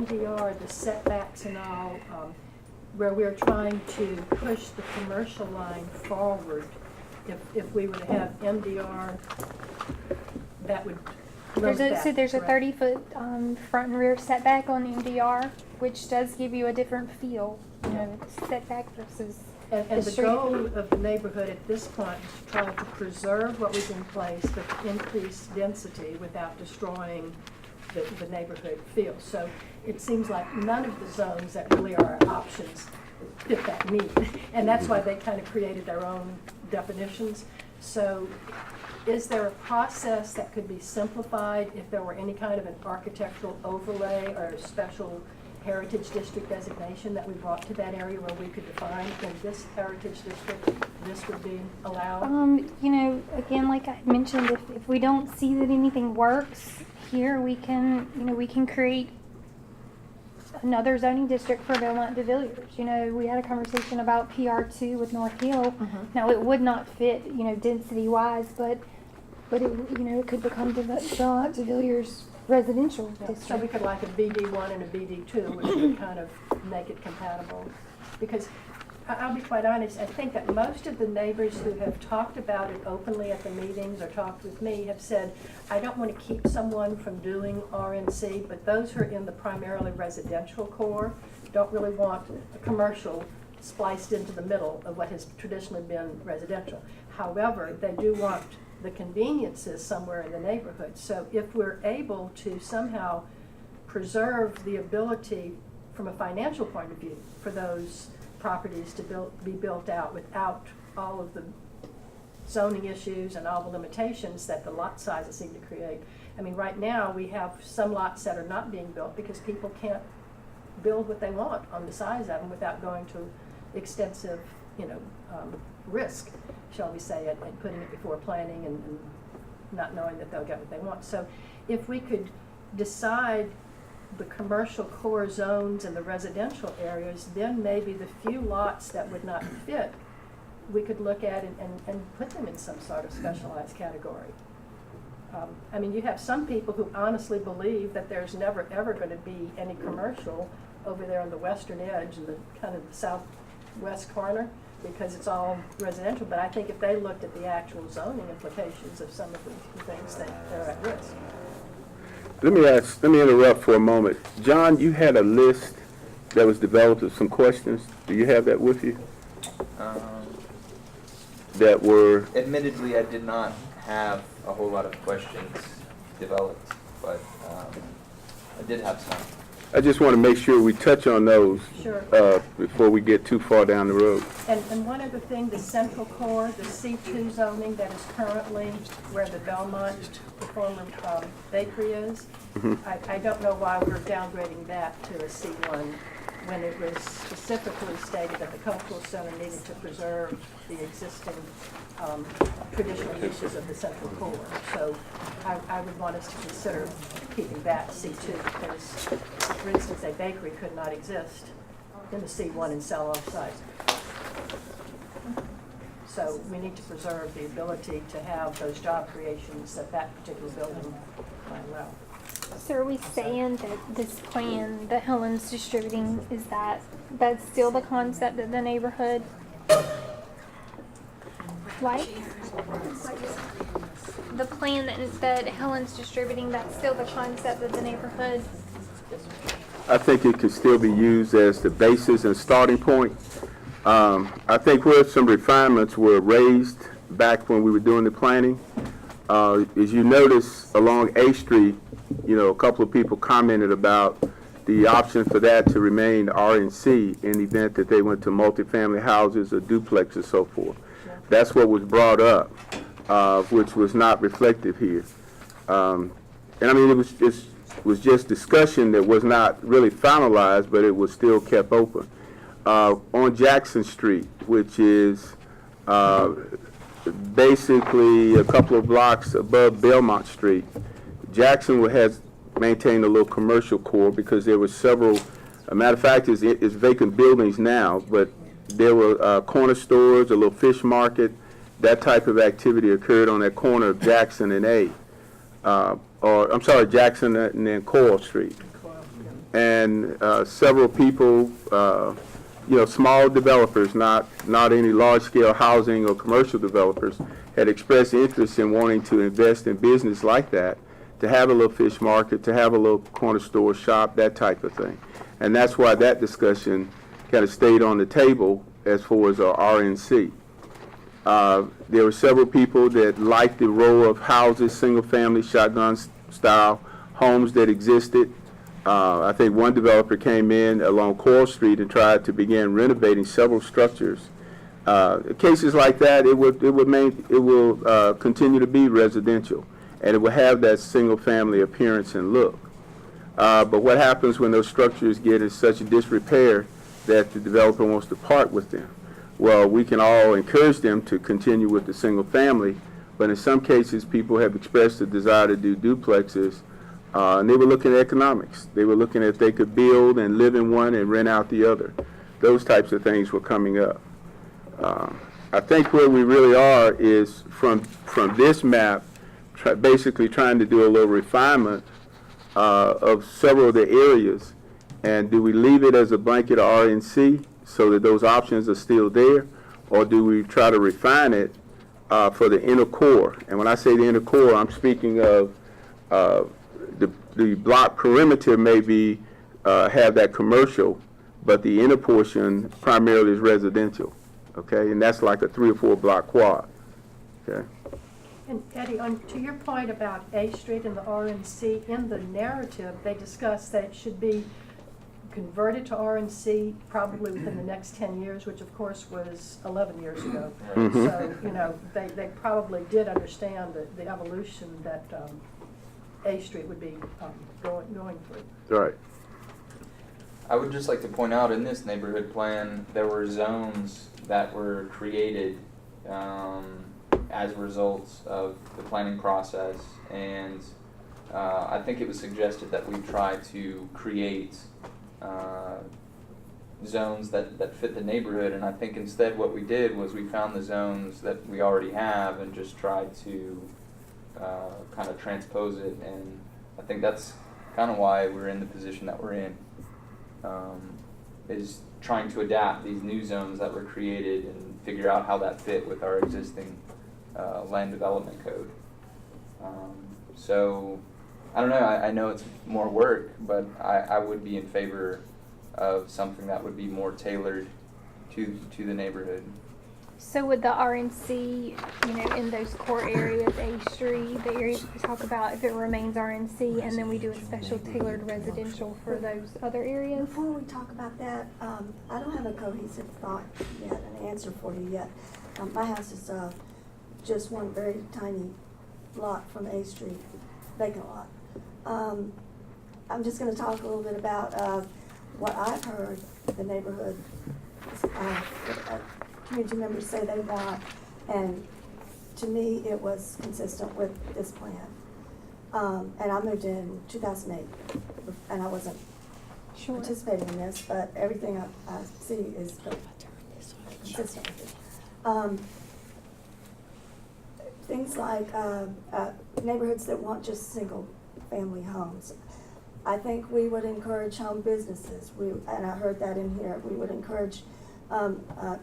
MDR, the setbacks and all, where we're trying to push the commercial line forward. If we were to have MDR, that would limit that. So there's a correct? 30-foot front and rear setback on the MDR, which does give you a different feel, you know, setback versus And the goal of the neighborhood at this point is to try to preserve what was in place, but increase density without destroying the neighborhood feel. So it seems like none of the zones that really are options fit that need. And that's why they kind of created their own definitions. So is there a process that could be simplified if there were any kind of an architectural overlay or a special heritage district designation that we brought to that area where we could define in this heritage district this would be allowed? You know, again, like I mentioned, if we don't see that anything works here, we can, you know, we can create another zoning district for Belmont de Villiers. You know, we had a conversation about PR2 with North Hill. Now, it would not fit, you know, density-wise, but it, you know, it could become Belmont de Villiers residential district. So we could like a BD1 and a BD2, which would kind of make it compatible. Because I'll be quite honest, I think that most of the neighbors who have talked about it openly at the meetings or talked with me have said, I don't want to keep someone from doing RNC, but those who are in the primarily residential core don't really want a commercial spliced into the middle of what has traditionally been residential. However, they do want the conveniences somewhere in the neighborhood. So if we're able to somehow preserve the ability from a financial point of view for those properties to be built out without all of the zoning issues and all the limitations that the lot sizes seem to create. I mean, right now we have some lots that are not being built because people can't build what they want on the size of them without going to extensive, you know, risk, shall we say it, and putting it before planning and not knowing that they'll get what they want. So if we could decide the commercial core zones and the residential areas, then maybe the few lots that would not fit, we could look at and put them in some sort of specialized category. I mean, you have some people who honestly believe that there's never ever going to be any commercial over there on the western edge and the kind of southwest corner, because it's all residential. But I think if they looked at the actual zoning implications of some of the things, they're at risk. Let me interrupt for a moment. John, you had a list that was developed of some questions. Do you have that with you? That were... Admittedly, I did not have a whole lot of questions developed, but I did have some. I just want to make sure we touch on those Sure. Before we get too far down the road. And one other thing, the central core, the C2 zoning that is currently where the Belmont former bakery is, I don't know why we're downgrading that to a C1 when it was specifically stated that the cultural center needed to preserve the existing traditional uses of the central core. So I would want us to consider keeping that C2 because, for instance, a bakery could not exist in the C1 and sell off-site. So we need to preserve the ability to have those job creations that that particular building might allow. So are we saying that this plan that Helen's distributing, is that's still the concept of the neighborhood? Like the plan that Helen's distributing, that's still the concept of the neighborhood? I think it could still be used as the basis and starting point. I think where some refinements were raised back when we were doing the planning, as you notice along A Street, you know, a couple of people commented about the option for that to remain RNC in the event that they went to multifamily houses or duplex and so forth. That's what was brought up, which was not reflective here. And I mean, it was just discussion that was not really finalized, but it was still kept open. On Jackson Street, which is basically a couple of blocks above Belmont Street, Jackson has maintained a little commercial core because there were several, a matter of fact, it's vacant buildings now, but there were corner stores, a little fish market, that type of activity occurred on that corner of Jackson and Jackson and then Coral Street. and several people, small developers, not any large-scale housing or commercial developers, had expressed interest in wanting to invest in business like that, to have a little fish market, to have a little corner store shop, that type of thing. And that's why that discussion kind of stayed on the table as far as our RNC. There were several people that liked the row of houses, single-family, shotgun-style homes that existed. I think one developer came in along Coral Street and tried to begin renovating several structures. Cases like that, it will continue to be residential, and it will have that single-family appearance and look. But what happens when those structures get in such disrepair that the developer wants to part with them? Well, we can all encourage them to continue with the single family, but in some cases, people have expressed a desire to do duplexes, and they were looking at economics. They were looking at if they could build and live in one and rent out the other. Those types of things were coming up. I think where we really are is from this map, basically trying to do a little refinement of several of the areas. And do we leave it as a blanket RNC so that those options are still there, or do we try to refine it for the inner core? And when I say the inner core, I'm speaking of the block perimeter maybe have that commercial, but the inner portion primarily is residential. Okay, and that's like a 3 or 4 block quad. Okay. And Eddie, to your point about A Street and the RNC, in the narrative, they discussed that it should be converted to RNC probably within the next 10 years, which of course was 11 years ago. So, they probably did understand the evolution that A Street would be going through. Right. I would just like to point out in this neighborhood plan, there were zones that were created as results of the planning process, and I think it was suggested that we try to create zones that fit the neighborhood, and I think instead what we did was we found the zones that we already have and just tried to kind of transpose it, and I think that's kind of why we're in the position that we're in, is trying to adapt these new zones that were created and figure out how that fit with our existing land development code. So, I don't know, I know it's more work, but I would be in favor of something that would be more tailored to the neighborhood. So with the RNC, in those core areas, A Street, the areas we talk about, if it remains RNC, and then we do a special tailored residential for those other areas? Before we talk about that, I don't have a cohesive thought yet, an answer for you yet. My house is just one very tiny lot from A Street, vacant lot. I'm just going to talk a little bit about what I've heard the neighborhood community members say they want, and to me it was consistent with this plan. And I moved in 2008, and I wasn't participating in this, but everything I see is consistent with it. Things like neighborhoods that want just single-family homes. I think we would encourage home businesses. And I heard that in here. We would encourage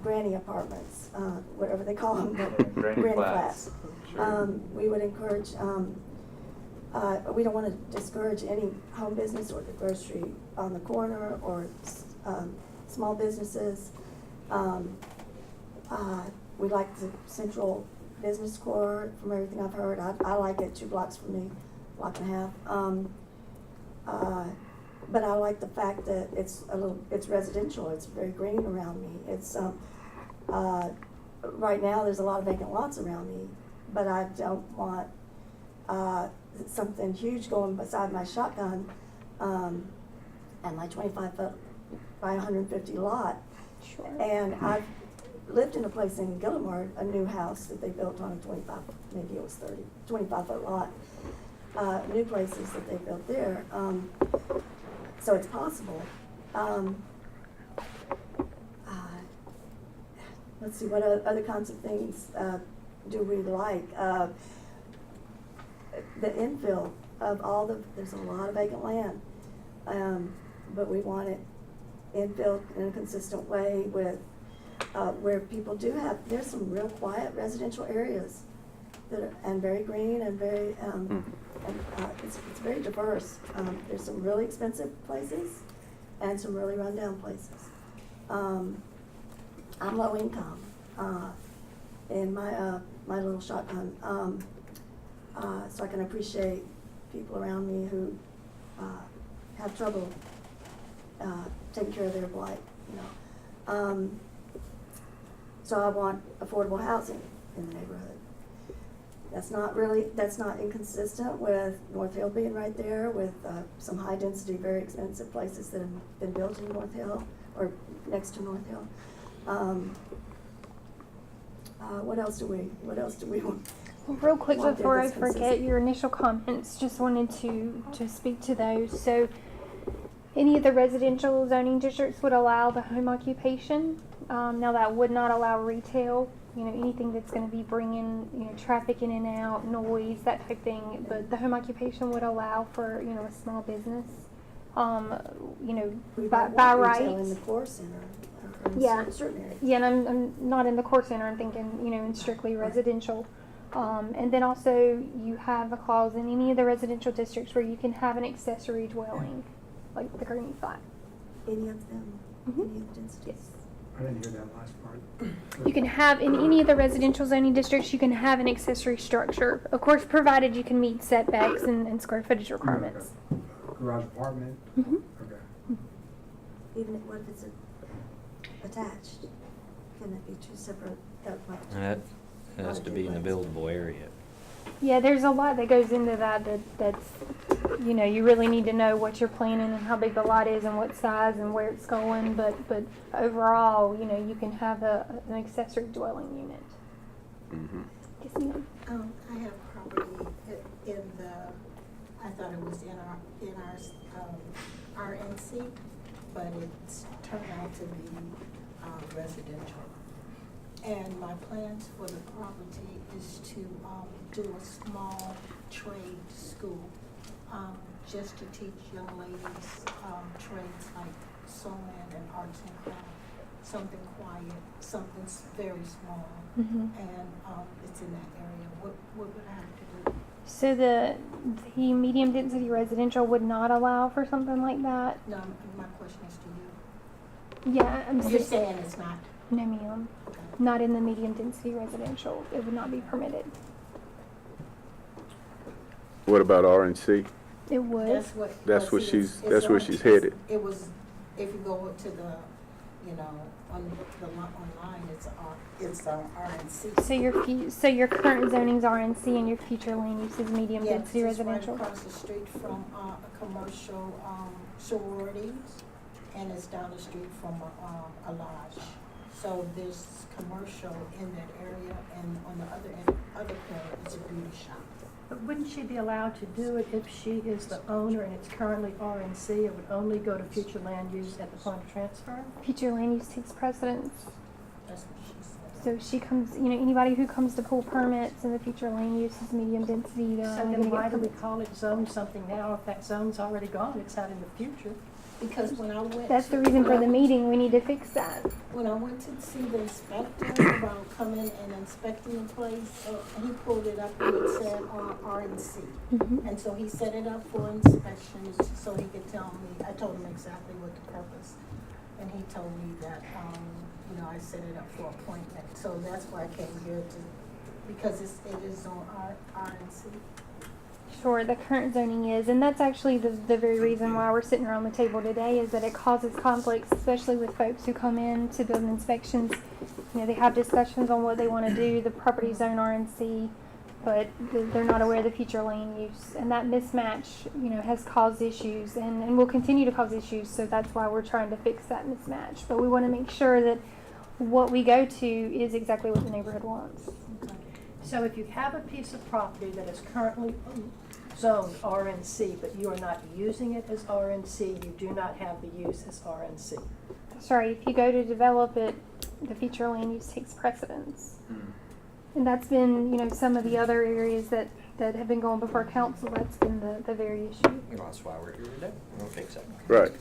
granny apartments, whatever they call them, but granny flats. Sure. We would encourage. We don't want to discourage any home business or the grocery on the corner or small businesses. We like the central business core. From everything I've heard, I like it 2 blocks from me, block and a half. But I like the fact that it's residential. It's very green around me. It's right now there's a lot of vacant lots around me, but I don't want something huge going beside my shotgun and my 25-foot by 150 lot. Sure. And I've lived in a place in Gillimore, a new house that they built on a 25-foot lot. New places that they built there. So it's possible. Let's see, what other kinds of things do we like? The infill of there's a lot of vacant land. but we want it infill in a consistent way with, where people do have, there's some real quiet residential areas that are, and very green and very, it's very diverse. There's some really expensive places and some really rundown places. I'm low income, in my, my little shotgun, so I can appreciate people around me who, have trouble, taking care of their blight, you know. So I want affordable housing in the neighborhood. That's not inconsistent with North Hill being right there with, some high density, very expensive places that have been built in North Hill or next to North Hill. What else do we want? Well, real quick Want before I that's forget consistent. your initial comments, just wanted to speak to those. So, any of the residential zoning districts would allow the home occupation. Now that would not allow retail. You know, anything that's going to be bringing, you know, traffic in and out, noise, that type thing. But the home occupation would allow for, you know, a small business. You know, We by might want retail rights. in the core center, or in Yeah. certain areas. Yeah, and I'm not in the core center. I'm thinking, you know, in strictly residential. And then also you have a clause in any of the residential districts where you can have an accessory dwelling, like the Gurney flat. Any of them, Mhm. any of the densities. Yes. I didn't hear that last part. You can have, in any of the residential zoning districts, you can have an accessory structure. Of course, provided you can meet setbacks and square footage requirements. Garage apartment? Mhm. Okay. Even if, what if it's attached? Can it be two separate? That has to be in a buildable area. Yeah, there's a lot that goes into that's, you know, you really need to know what you're planning and how big the lot is and what size and where it's going, but overall, you know, you can have an accessory dwelling unit. Mm-hmm. Yes, ma'am. I have property in the, I thought it was in our RNC, but it's turned out to be residential. And my plans for the property is to do a small trade school, just to teach young ladies trades like sewing and arts and crafts, something quiet, something very small. Mhm. And it's in that area. What would I have to do? So the medium density residential would not allow for something like that? No, my question is to you. Yeah, I'm You're just, saying it's not? no ma'am. Not in the medium density residential. It would not be permitted. What about RNC? It would. That's where see, she's- it's that's where on- she's headed. It was, if you go to the, you know, on the online, it's RNC. So your current zoning's RNC and your future land use is medium Yeah, density it's residential? right across the street from a commercial sororities, and it's down the street from a lodge. So there's commercial in that area, and on the other corner is a beauty shop. But wouldn't she be allowed to do it if she is the owner and it's currently RNC? It would only go to future land use at the point of transfer? Future land use takes precedence. That's what she said. So she comes, you know, anybody who comes to pull permits in the future land use is medium density, they're So only then gonna why get do we permits. call it zone something now if that zone's already gone? It's out in the future. Because when I went That's the to- reason for when I the went- meeting, we need to fix that. When I went to see the inspector about coming and inspecting the place, he pulled it up and it said RNC. Mhm. And so he set it up for inspection so he could tell me, I told him exactly what the purpose. And he told me that, you know, I set it up for appointment. So that's why I came here because it is on RNC. Sure, the current zoning is, and that's actually the very reason why we're sitting around the table today, is that it causes conflicts, especially with folks who come in to building inspections. You know, they have discussions on what they want to do, the property zone RNC, but they're not aware of the future land use. And that mismatch, you know, has caused issues and will continue to cause issues, so that's why we're trying to fix that mismatch. But we want to make sure that what we go to is exactly what the neighborhood wants. So if you have a piece of property that is currently zoned RNC, but you are not using it as RNC, you do not have the use as RNC. Sorry, if you go to develop it, the future land use takes precedence. And that's been, you know, some of the other areas that have been going before council, that's been the very issue. That's why we're here today. We'll fix that. Right.